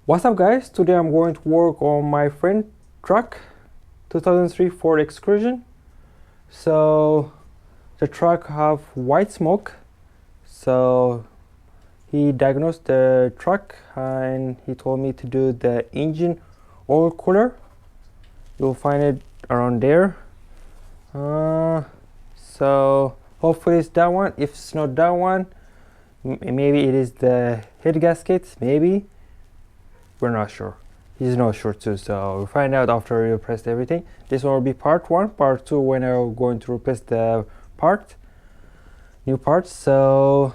What's up guys, today I'm going to work on my friend truck 2003 Ford Excuesion. So the truck have white smoke, so he diagnosed the truck and he told me to do the engine oil cooler. You'll find it around there. So hopefully it's that one. If it's not that one, maybe it is the head gasket, maybe. We're not sure. He's not sure too, so we'll find out after we replace everything. This one will be part 1. Part 2 when I'm going to replace the new parts. So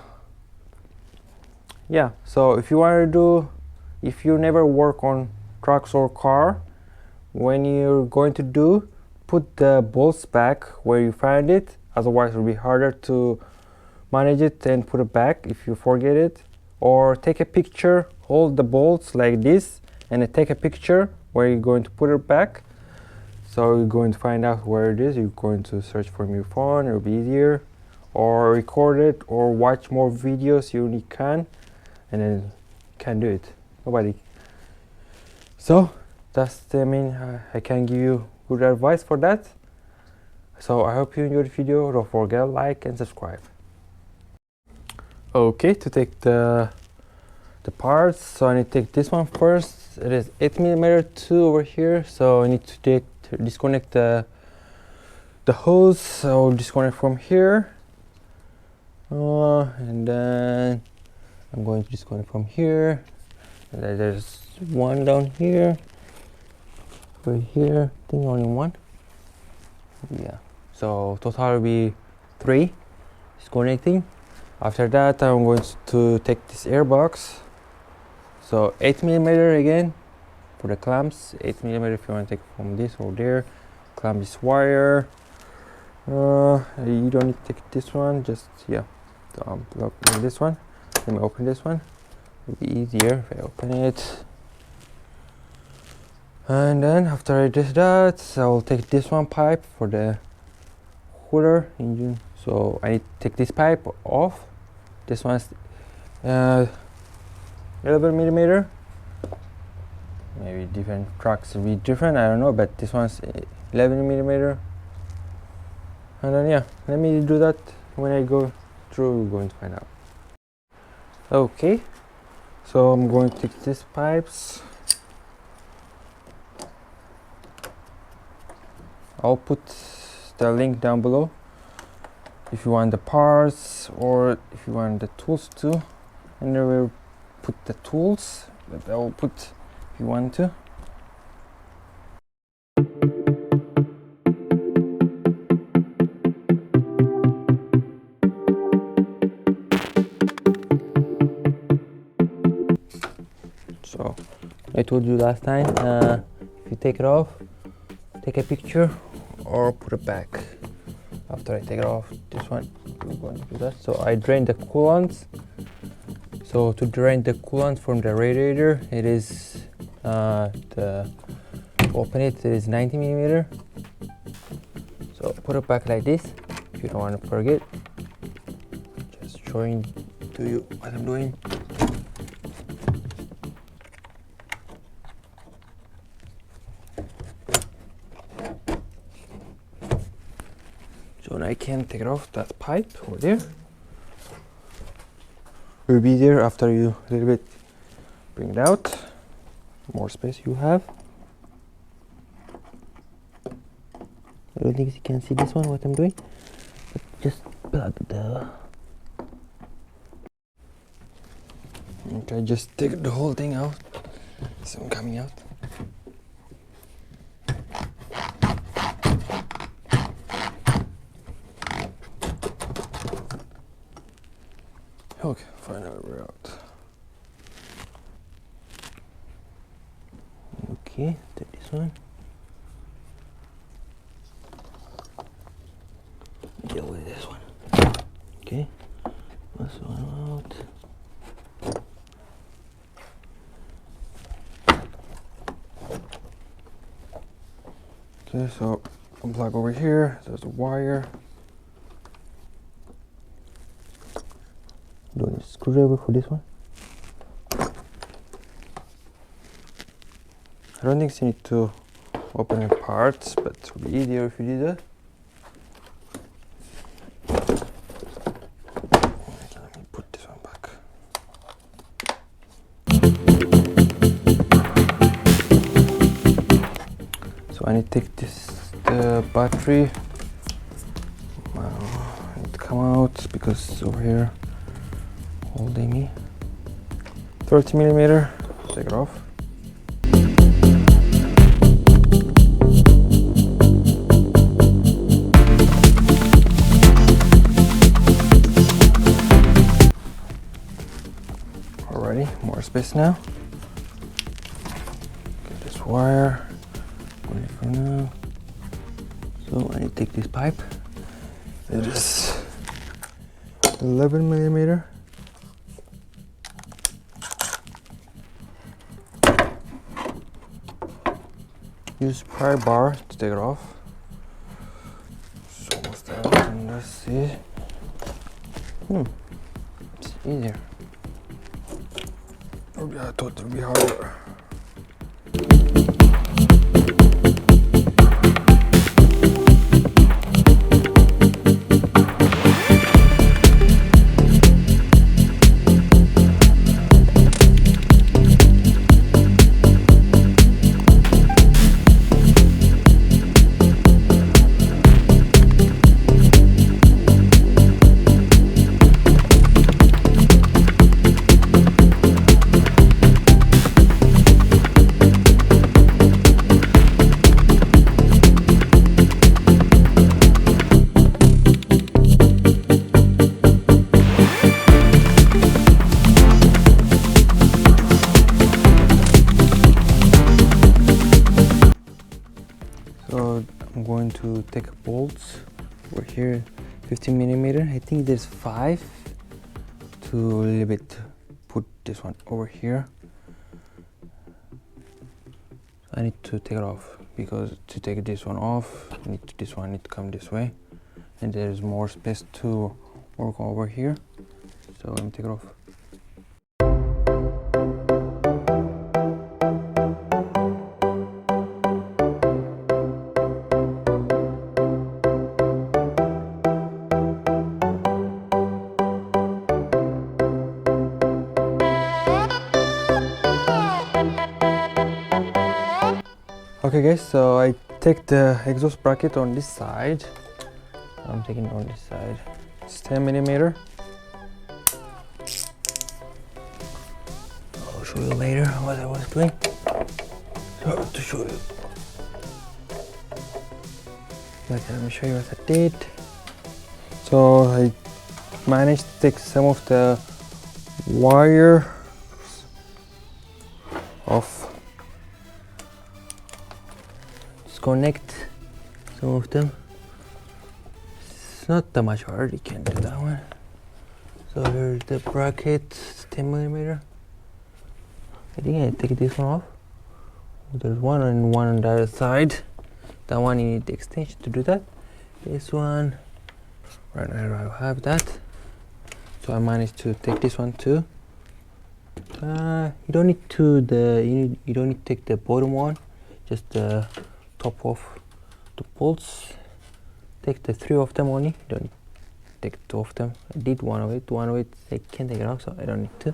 yeah, so if you never work on trucks or car, when you're going to do, put the bolts back where you find it, otherwise it will be harder to manage it and put it back if you forget it. Or take a picture, hold the bolts like this and take a picture where you're going to put it back. So you're going to find out where it is. You're going to search from your phone, it'll be easier, or record it or watch more videos you can, and then you can do it. Nobody. So that's I can give you good advice for that. So I hope you enjoyed the video. Don't forget like and subscribe. Okay, to take the parts, so I need to take this one first. It is 8mm 2 over here, so I need to disconnect the hose. So I'll disconnect from here, and then I'm going to disconnect from here, and then there's one down here, right here. I think only one. Yeah, so total will be 3 disconnecting. After that I'm going to take this air box, so 8mm again for the clamps. 8mm if you want to take from this or there. Clamp this wire. You don't need to take this one, just unplug this one. Let me open this one, it'll be easier if I open it. And then after I did that, I will take this one pipe for the cooler engine. So I need to take this pipe off. This one's 11mm. Maybe different trucks will be different, I don't know, but this one's 11mm. And then yeah, let me do that. When I go through, we're going to find out. Okay, so I'm going to take these pipes. I'll put the link down below if you want the parts or if you want the tools too, and I will put the tools, but I will put if you want to. So I told you last time, if you take it off, take a picture or put it back. After I take it off, this one, we're going to do that. So I drain the coolant. So to drain the coolant from the radiator, it is to open it, it is 90mm. So put it back like this if you don't want to forget. Just showing to you what I'm doing. So now I can take it off that pipe over there. It will be easier after you a little bit bring it out. More space you have. I don't think you can see this one, what I'm doing. But just plug the... Okay, just take the whole thing out. So I'm coming out. Okay, finally we're out. Okay, take this one. Deal with this one. Okay, this one out. Okay, so unplug over here. There's a wire. Do need a screwdriver for this one. I don't think you need to open in parts, but it would be easier if you did that. Let me put this one back. So I need to take the battery. I need to come out because it's over here holding me. 30mm. Take it off. More space now. Get this wire. Put it for now. So I need to take this pipe. It is 11mm. Use pry bar to take it off. So what's that? And let's see. It's easier. I thought it would be harder. So I'm going to take bolts over here, 15mm. I think there's 5 to a little bit put this one over here. I need to take it off because to take this one off, this one need to come this way, and there's more space to work over here. So let me take it off. Okay guys, so I take the exhaust bracket on this side. I'm taking it on this side. It's 10mm. I'll show you later what I was doing. So to show you. Okay, let me show you what I did. So I managed to take some of the wire off. Connect some of them. It's not that much hard, you can do that one. So here's the bracket, 10mm. I think I take this one off. There's one on the other side. That one you need the extension to do that. This one, right now I have that. So I managed to take this one too. You don't need to you don't need to take the bottom one, just the top of the bolts. Take the 3 of them only. You don't need to take 2 of them. I did one of it I can take it out, so I don't need to.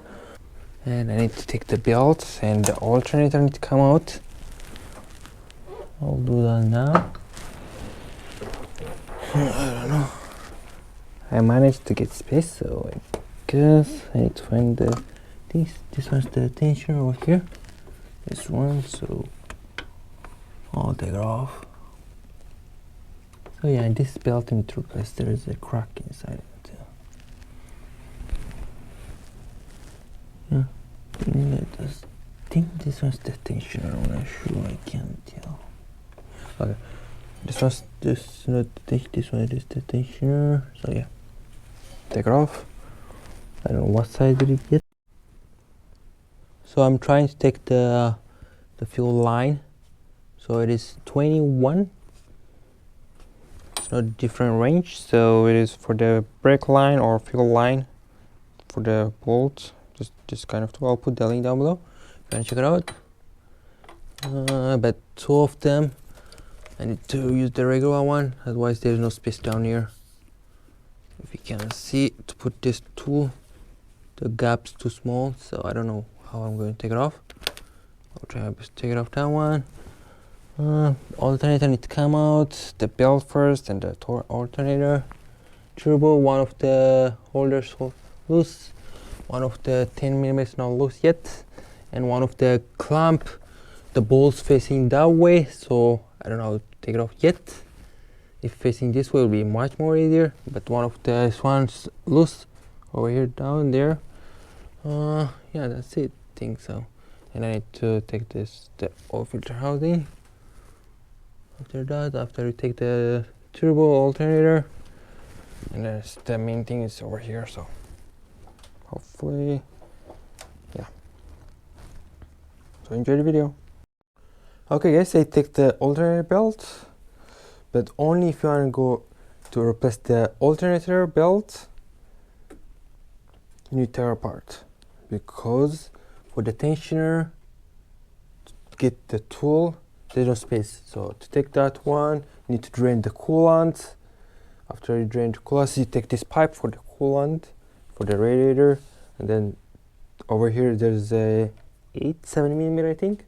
And I need to take the belts and the alternator need to come out. I'll do that now. I don't know. I managed to get space, so I guess I need to find this one's the tensioner over here. This one, so I'll take it off. So yeah, and this belt in true because there is a crack inside it too. Yeah, I think this one's the tensioner. I'm not sure, I can't tell. Okay, this one's not this one is the tensioner. So yeah, take it off. I don't know what side did it get. So I'm trying to take the fuel line. So it is 21. It's not a different range. So it is for the brake line or fuel line, for the bolt, just this kind of tool. I'll put the link down below if you want to check it out. But two of them, I need to use the regular one, otherwise there's no space down here. If you can see, to put this tool, the gap's too small, so I don't know how I'm going to take it off. I'll try my best to take it off that one. Alternator need to come out, the belt first, and the alternator. Turbo, one of the holders loose, one of the 10mm not loose yet, and one of the clamp, the bolt's facing that way, so I don't know how to take it off yet. If facing this way, will be much more easier, but one of the ones loose over here down there. Yeah, that's it, I think so. And I need to take this, the oil filter housing. After that, after you take the turbo alternator, and then the main thing is over here, so hopefully, yeah. So enjoy the video. Okay guys, I take the alternator belt, but only if you want to go to replace the alternator belt, you need to tear apart, because for the tensioner, to get the tool, there's no space. So to take that one, you need to drain the coolant. After you drain the coolant, you take this pipe for the coolant, for the radiator, and then over here there's a 7mm I think.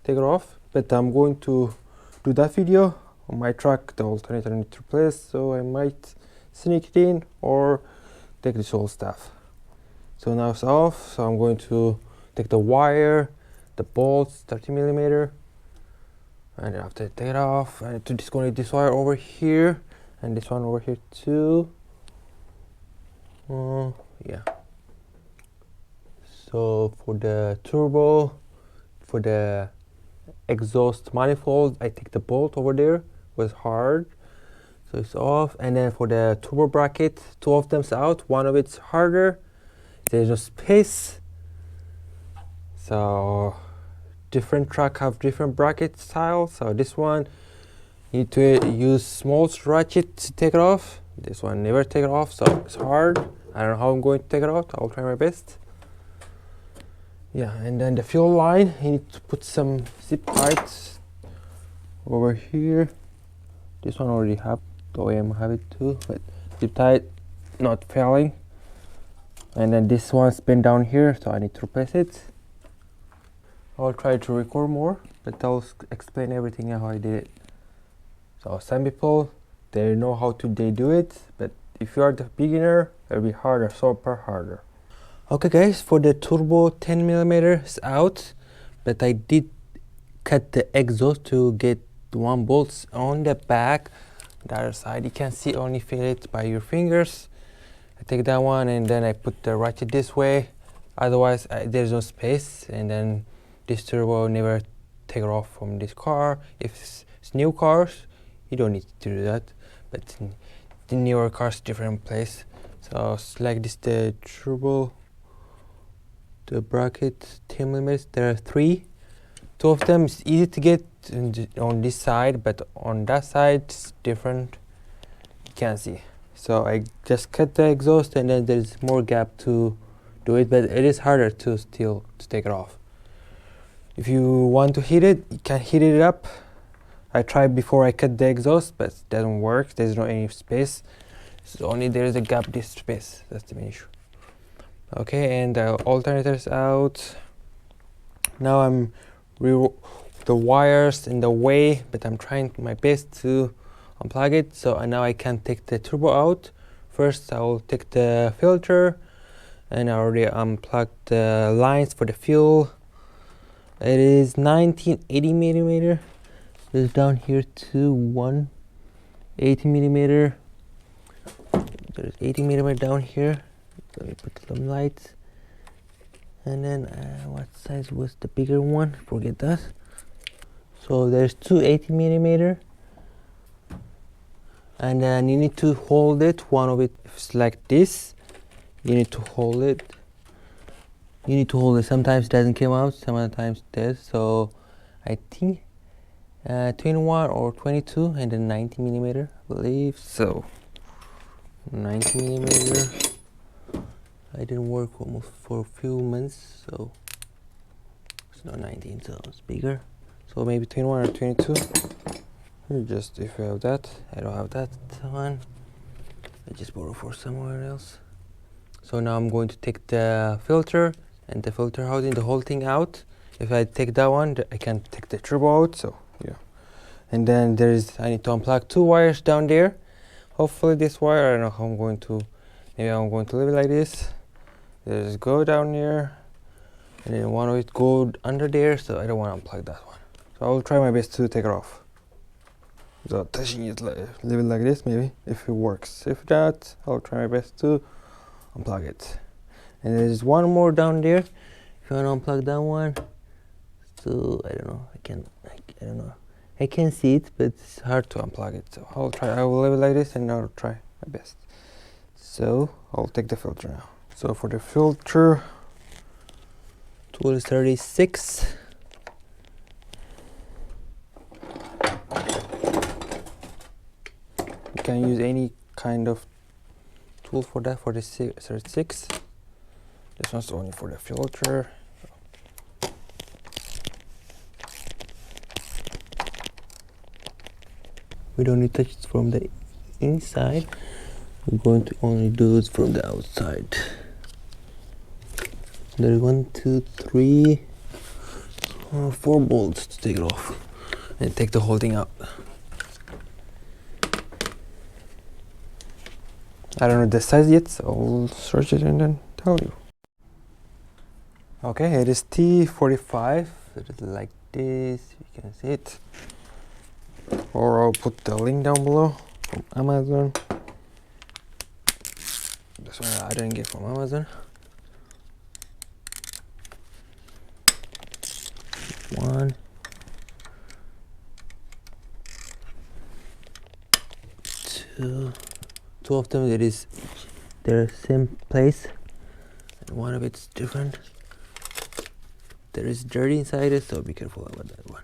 Take it off, but I'm going to do that video on my truck. The alternator needs to replace, so I might sneak it in or take this whole stuff. So now it's off, so I'm going to take the wire, the bolts, 30mm, and after I take it off, I need to disconnect this wire over here and this one over here too. Yeah. So for the turbo, for the exhaust manifold, I take the bolt over there. It was hard, so it's off. And then for the turbo bracket, two of them's out. One of it's harder. There's no space. So different truck have different bracket styles. So this one, you need to use small ratchet to take it off. This one never take it off, so it's hard. I don't know how I'm going to take it out. I'll try my best. Yeah, and then the fuel line, you need to put some zip ties over here. This one already have, the OEM have it too, but zip tie not failing. And then this one's been down here, so I need to replace it. I'll try to record more, but I'll explain everything how I did it. So some people, they know how to do it, but if you are the beginner, it'll be harder, super harder. Okay guys, for the turbo 10mm is out, but I did cut the exhaust to get one bolt on the back. The other side, you can see, only feel it by your fingers. I take that one and then I put the ratchet this way, otherwise there's no space, and then this turbo never take it off from this car. If it's new cars, you don't need to do that, but the newer cars, different place. So it's like this, the turbo, the bracket 10mm, there are three. Two of them is easy to get on this side, but on that side it's different, you can see. So I just cut the exhaust, and then there's more gap to do it, but it is harder to still to take it off. If you want to heat it, you can heat it up. I tried before I cut the exhaust, but it doesn't work. There's no any space. So only there is a gap, this space. That's the main issue. Okay, and the alternator's out. Now I'm the wires in the way, but I'm trying my best to unplug it. So now I can take the turbo out. First I will take the filter, and I already unplugged the lines for the fuel. It is 1980mm. There's down here too, 180mm. There's 80mm down here. Let me put some lights. And then what size was the bigger one? Forget that. So there's two 80mm, and then you need to hold it. One of it is like this. You need to hold it. You need to hold it. Sometimes it doesn't come out, sometimes it does. So I think 21 or 22, and then 90mm, I believe. So 90mm, I didn't work almost for a few months, so it's not 19, so it's bigger. So maybe 21 or 22. Just if you have that. I don't have that one. I just borrowed for somewhere else. So now I'm going to take the filter and the filter housing, the whole thing out. If I take that one, I can take the turbo out. So yeah. And then I need to unplug 2 wires down there. Hopefully this wire, I don't know how I'm going to, maybe I'm going to leave it like this. Just go down here. And then one of it go under there, so I don't want to unplug that one. So I will try my best to take it off. So touching it, leave it like this maybe, if it works. If not, I'll try my best to unplug it. And there's one more down there. If you want to unplug that one, so I don't know, I don't know. I can see it, but it's hard to unplug it. So I'll try, I will leave it like this and I'll try my best. So I'll take the filter now. So for the filter, tool is 36. You can use any kind of tool for that, for the 36. This one's only for the filter. We don't need to touch it from the inside. We're going to only do it from the outside. There's 1, 2, 3, 4 bolts to take it off and take the whole thing out. I don't know the size yet, so I'll search it and then tell you. Okay, it is T45. It is like this, you can see it. Or I'll put the link down below from Amazon. This one I didn't get from Amazon. 1, 2. Two of them, they're same place, and one of it's different. There is dirt inside it, so be careful about that one.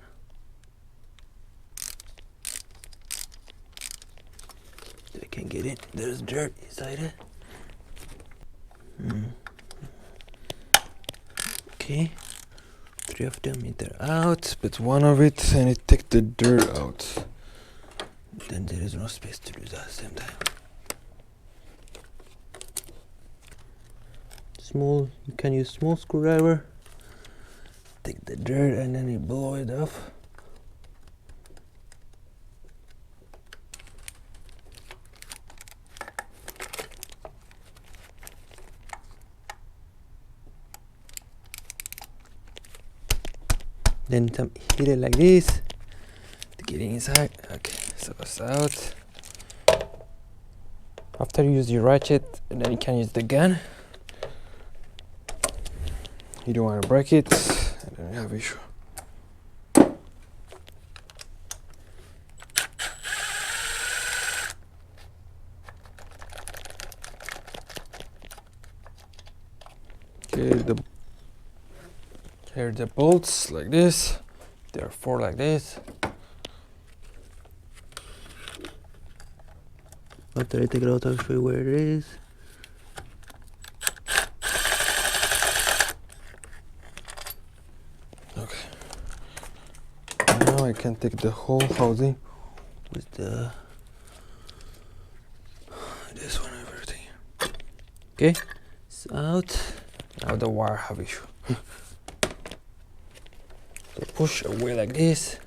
I can get it. There's dirt inside it. Okay, 3 of them, they're out, but one of it, I need to take the dirt out. Then there is no space to do that at the same time. Small, you can use small screwdriver. Take the dirt and then you blow it off. Then hit it like this to get inside. Okay, so it's out. After you use your ratchet, and then you can use the gun. You don't want to break it, and then you have issue. Okay, here are the bolts like this. There are 4 like this. After I take it out, I'll show you where it is. Okay. Now I can take the whole housing with this one and everything. Okay, it's out. Now the wire have issue. So push away like this,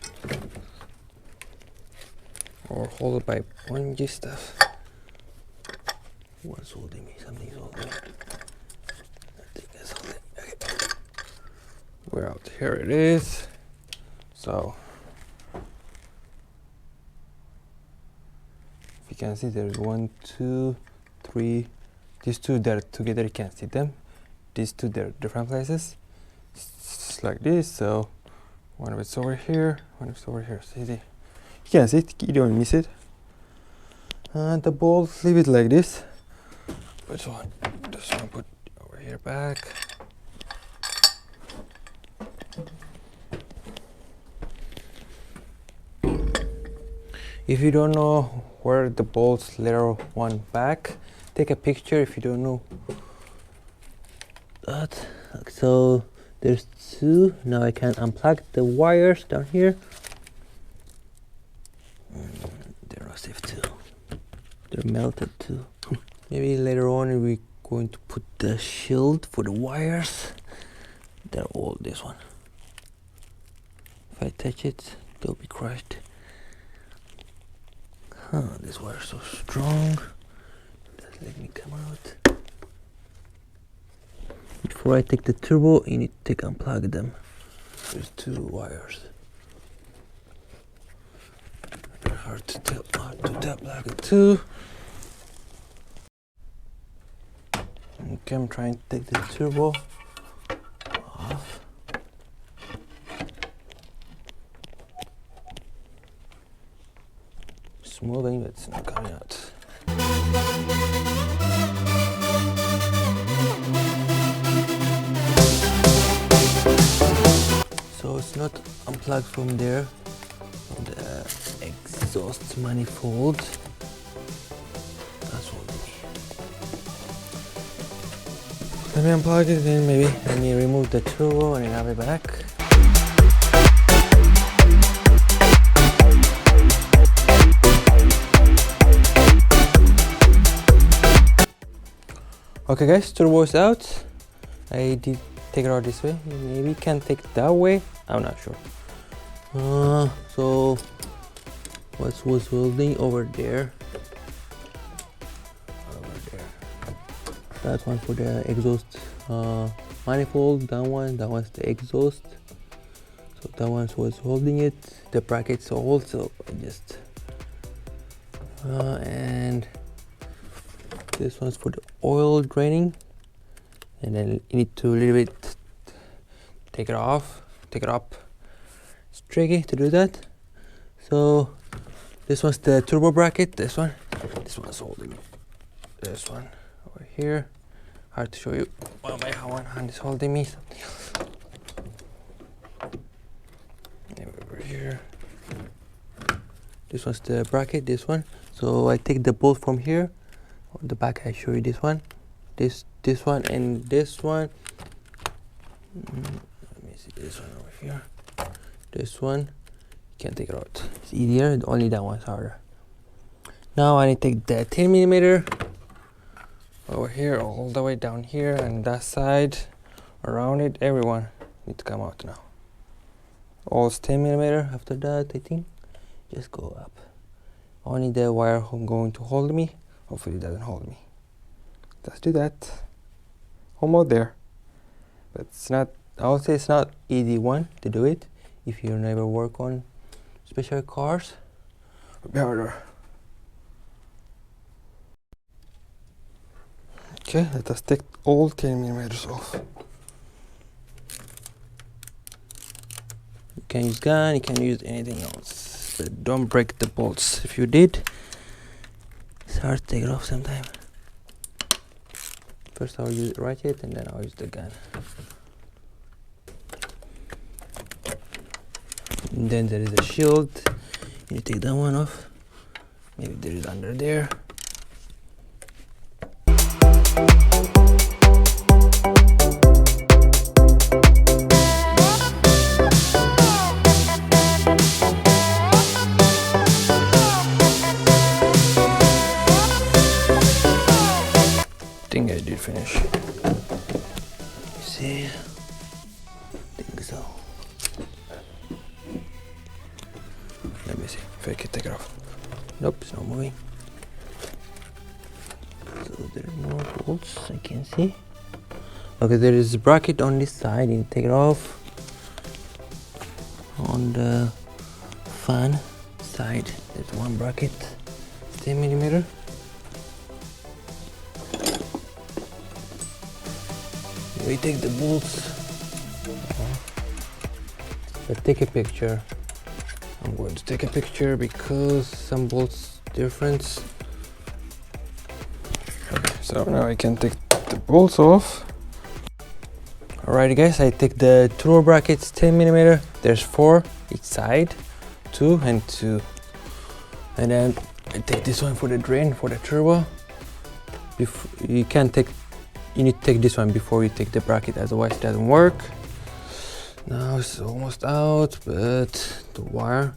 or hold it by bungee stuff. One's holding me, something's holding me. I think that's holding me. Okay. We're out. Here it is. So if you can see, there's 1, 2, 3. These 2 they're together, you can see them. These 2 they're different places. It's like this. So one of it's over here, one of it's over here. See, you can see it, you don't miss it. And the bolts, leave it like this. This one put over here back. If you don't know where the bolts later one back, take a picture. If you don't know that. So there's two. Now I can unplug the wires down here. They're not safe too. They're melted too. Maybe later on we're going to put the shield for the wires. They're all this one. If I touch it, they'll be crushed. This wire is so strong. Just let me come out. Before I take the turbo, you need to unplug them. There's two wires. Hard to tell how to plug it too. Okay, I'm trying to take the turbo off. It's moving, but it's not coming out. So it's not unplugged from there, from the exhaust manifold. That's what. Let me unplug it, then maybe let me remove the turbo and then I'll be back. Okay guys, turbo is out. I did take it out this way. Maybe can take it that way. I'm not sure. So what was holding over there? That one for the exhaust manifold. That one's the exhaust. So that one was holding it. The brackets also just and this one's for the oil draining. And then you need to a little bit take it off, take it up. It's tricky to do that. So this one's the turbo bracket. This one's holding this one over here. Hard to show you. Well, my one hand is holding me. Over here. This one's the bracket. This one. So I take the bolt from here. On the back, I show you this one. This one and this one. Let me see this one over here. This one, you can't take it out. It's easier. Only that one's harder. Now I need to take the 10mm over here, all the way down here, and that side, around it. Everyone need to come out now. All 10mm. After that, I think, just go up. Only the wire going to hold me. Hopefully, it doesn't hold me. Let's do that. Almost there, but it's not. I would say it's not easy one to do it. If you never work on special cars, it'll be harder. Okay, let us take all 10mm off. You can use gun, you can use anything else, but don't break the bolts. If you did, it's hard to take it off sometime. First I'll use the ratchet and then I'll use the gun. And then there is a shield. You take that one off. Maybe there is under there. I think I did finish. See? I think so. Let me see if I can take it off. Nope, it's not moving. So there are more bolts I can see. Okay, there is a bracket on this side. You take it off. On the fan side, there's one bracket, 10mm. We take the bolts. Let's take a picture. I'm going to take a picture because some bolts difference. Okay, so now I can take the bolts off. Alrighty guys, I take the turbo brackets 10mm. There's 4 each side, 2 and 2. And then I take this one for the drain for the turbo. You can take you need to take this one before you take the bracket, otherwise it doesn't work. Now it's almost out, but the wire,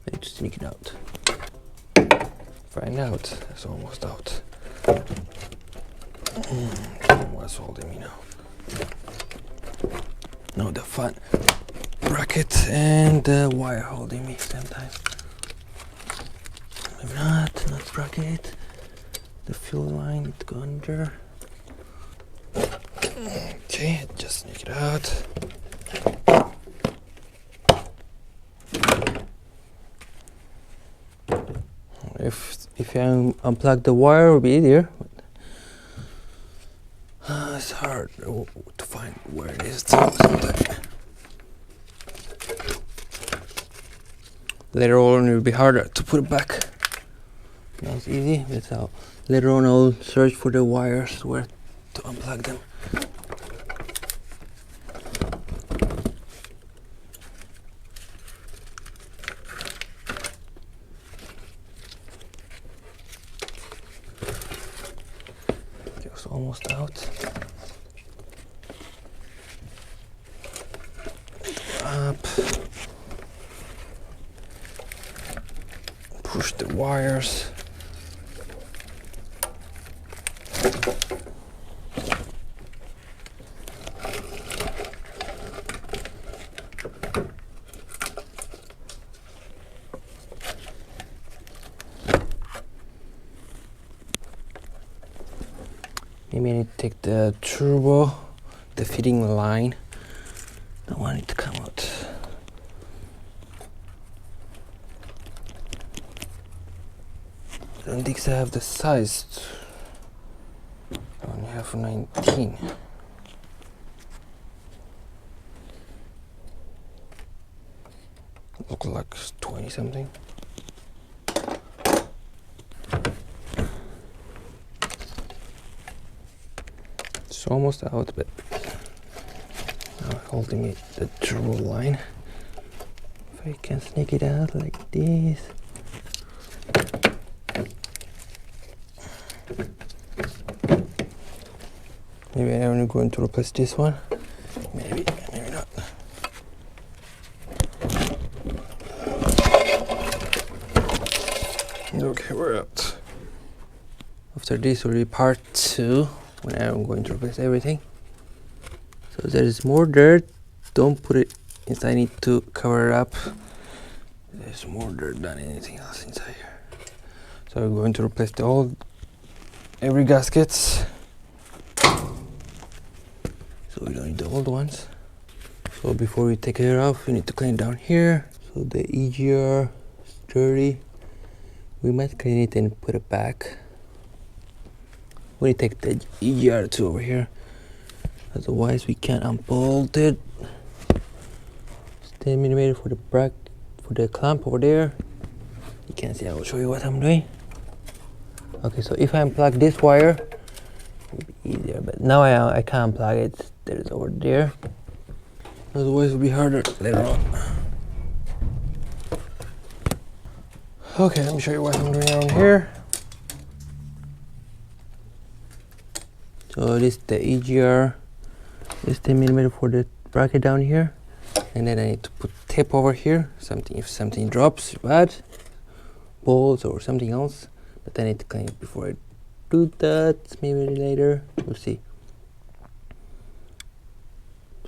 I need to sneak it out. Find out, it's almost out. What's holding me now? No, the fun bracket and the wire holding me same time. Maybe not bracket. The fuel line, it go under. Okay, just sneak it out. If you unplug the wire, it will be easier. It's hard to find where it is sometimes. Later on, it will be harder to put it back. Now it's easy, but later on I'll search for the wires where to unplug them. It's almost out. Up. Push the wires. Maybe I need to take the turbo, the fitting line. I want it to come out. I don't think I have the size. I only have 19. Look like 20 something. It's almost out, but now holding it the turbo line. If I can sneak it out like this. Maybe I'm going to replace this one. Maybe not. Okay, we're out. After this will be part 2, when I'm going to replace everything. So there is more dirt. Don't put it inside. I need to cover it up. There's more dirt than anything else inside here. So we're going to replace every gaskets. So we don't need the old ones. So before we take it off, we need to clean down here. So the EGR is dirty. We might clean it and put it back. We take the EGR to over here. Otherwise, we can't unbolt it. 10mm for the clamp over there. You can't see. I will show you what I'm doing. Okay, so if I unplug this wire, it will be easier. But now I can't unplug it. There is over there. Otherwise, it will be harder later on. Okay, let me show you what I'm doing around here. So this is the EGR. This 10mm for the bracket down here, and then I need to put tape over here. If something drops bad, bolts or something else, but I need to clean it before I do that. Maybe later, we'll see.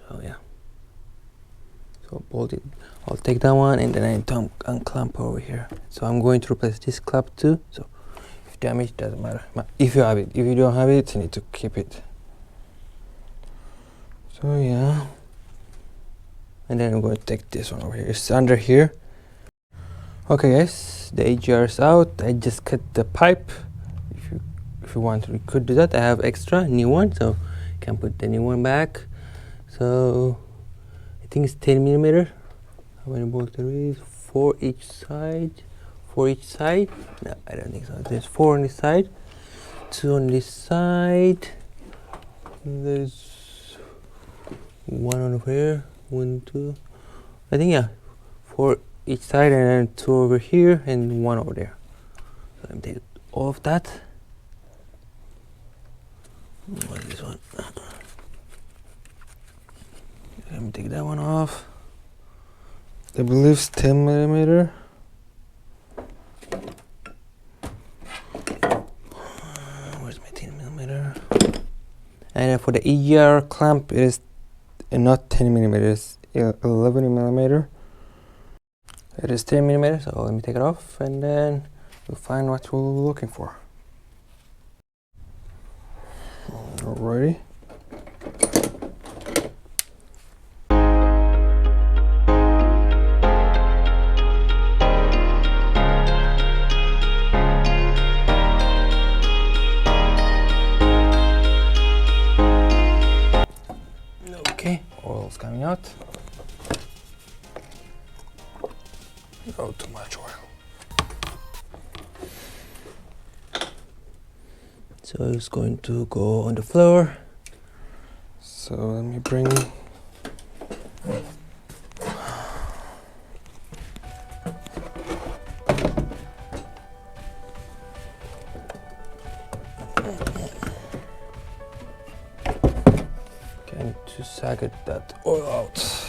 So yeah. So bolt it. I'll take that one, and then I need to unclamp over here. So I'm going to replace this clamp too. So if damaged, doesn't matter. If you have it, if you don't have it, you need to keep it. So yeah. And then I'm going to take this one over here. It's under here. Okay guys, the EGR is out. I just cut the pipe. If you want to, you could do that. I have extra new one, so you can put the new one back. So I think it's 10mm. How many bolts there is? 4 each side. 4 each side. No, I don't think so. There's 4 on this side, 2 on this side. There's 1 on over here. 1, 2. I think yeah, 4 each side, and then 2 over here and 1 over there. So let me take all of that. What is this one? that one off. I believe it's 10 millimeter. Where's my 10 millimeter? And for the ER clamp, it is not 10 millimeters, 11 millimeter. It is 10 millimeters, so let me take it off and then we'll find what we're looking for. Alrighty. Okay, oil's coming out. Oh, too much oil. So it's going to go on the floor. So let me bring. Okay, to sag it that oil out.